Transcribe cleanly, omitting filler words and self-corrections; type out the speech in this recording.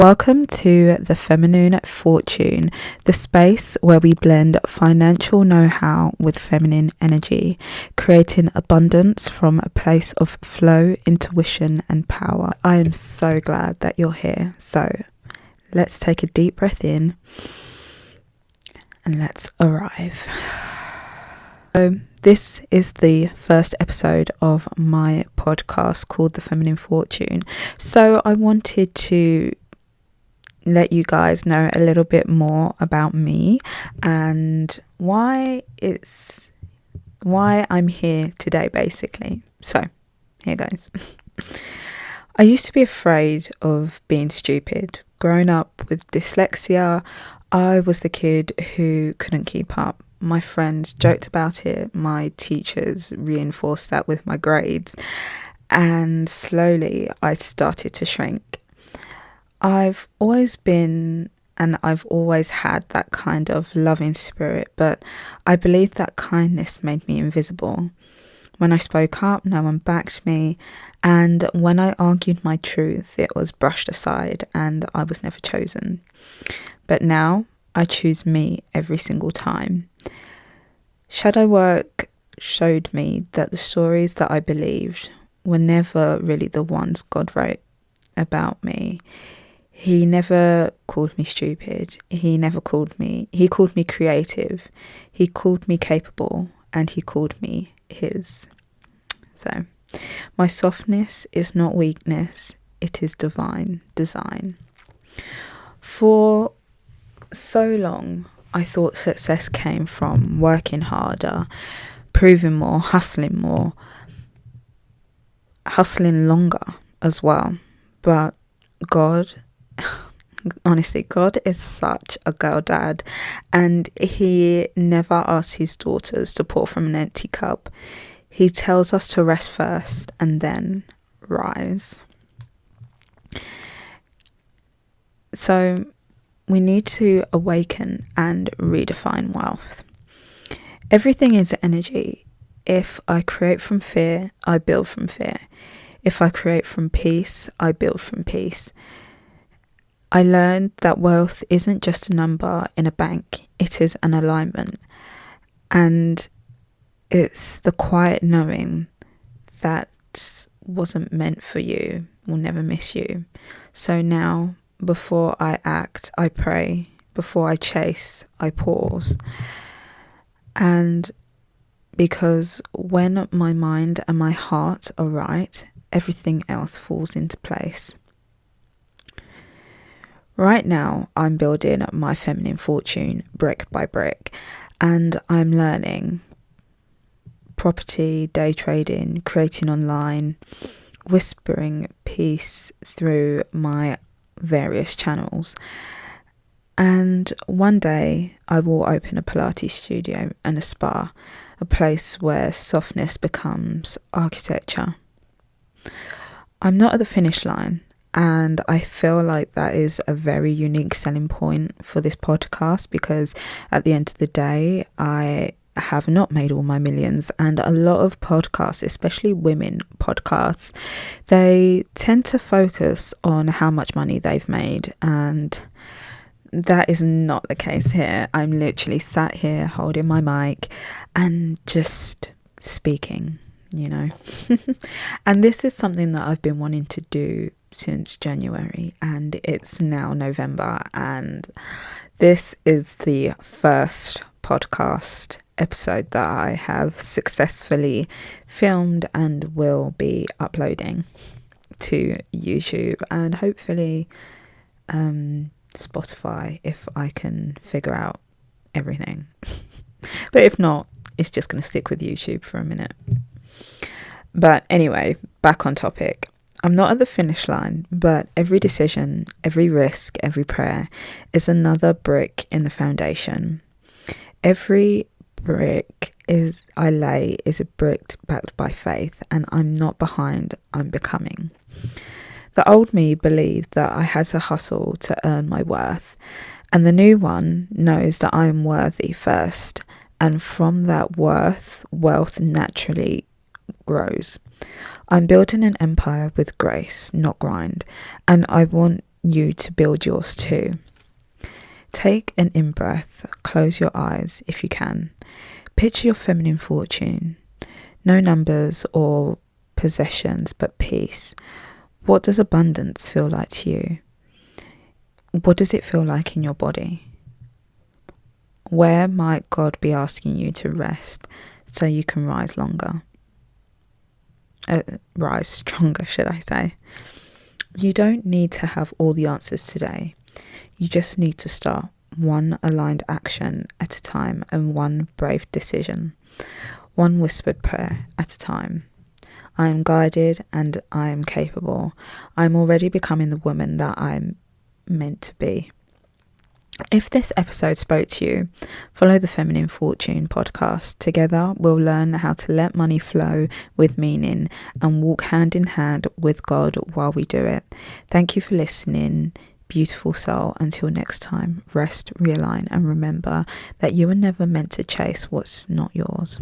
Welcome to the Feminine Fortune, the space where we blend financial know-how with feminine energy, creating abundance from a place of flow, intuition, and power. I am so glad that you're here. So let's take a deep breath in and let's arrive. So this is the first episode of my podcast called The Feminine Fortune. So I wanted to let you guys know a little bit more about me and why I'm here today, basically. So here goes. I used to be afraid of being stupid. Growing up with dyslexia, I was the kid who couldn't keep up. My friends joked about it. My teachers reinforced that with my grades. And slowly I started to shrink. I've always been and I've always had that kind of loving spirit, but I believe that kindness made me invisible. When I spoke up, no one backed me, and when I argued my truth, it was brushed aside and I was never chosen. But now I choose me every single time. Shadow work showed me that the stories that I believed were never really the ones God wrote about me. He never called me stupid. He called me creative. He called me capable, and he called me his. So my softness is not weakness. It is divine design. For so long, I thought success came from working harder, proving more, hustling longer as well. But honestly, God is such a girl dad, and he never asks his daughters to pour from an empty cup. He tells us to rest first and then rise. So we need to awaken and redefine wealth. Everything is energy. If I create from fear, I build from fear. If I create from peace, I build from peace. I learned that wealth isn't just a number in a bank, it is an alignment. And it's the quiet knowing that wasn't meant for you will never miss you. So now, before I act, I pray. Before I chase, I pause. And because when my mind and my heart are right, everything else falls into place. Right now, I'm building my feminine fortune brick by brick, and I'm learning property, day trading, creating online, whispering peace through my various channels. And one day I will open a Pilates studio and a spa, a place where softness becomes architecture. I'm not at the finish line, and I feel like that is a very unique selling point for this podcast, because at the end of the day, I have not made all my millions, and a lot of podcasts, especially women podcasts, they tend to focus on how much money they've made, and that is not the case here. I'm literally sat here holding my mic and just speaking, and this is something that I've been wanting to do since January, and it's now November, and this is the first podcast episode that I have successfully filmed and will be uploading to YouTube and hopefully Spotify if I can figure out everything. But if not, it's just going to stick with YouTube for a minute. But anyway, back on topic. I'm not at the finish line, but every decision, every risk, every prayer is another brick in the foundation. Every brick I lay is a brick backed by faith, and I'm not behind, I'm becoming. The old me believed that I had to hustle to earn my worth, and the new one knows that I am worthy first, and from that wealth naturally grows. I'm building an empire with grace, not grind, and I want you to build yours too. Take an in-breath, close your eyes if you can. Picture your feminine fortune. No numbers or possessions, but peace. What does abundance feel like to you? What does it feel like in your body? Where might God be asking you to rest so you can rise longer? Rise stronger, should I say. You don't need to have all the answers today. You just need to start one aligned action at a time and one brave decision. One whispered prayer at a time. I am guided and I am capable. I am already becoming the woman that I'm meant to be. If this episode spoke to you, follow the Feminine Fortune podcast. Together, we'll learn how to let money flow with meaning and walk hand in hand with God while we do it. Thank you for listening, beautiful soul. Until next time, rest, realign, and remember that you were never meant to chase what's not yours.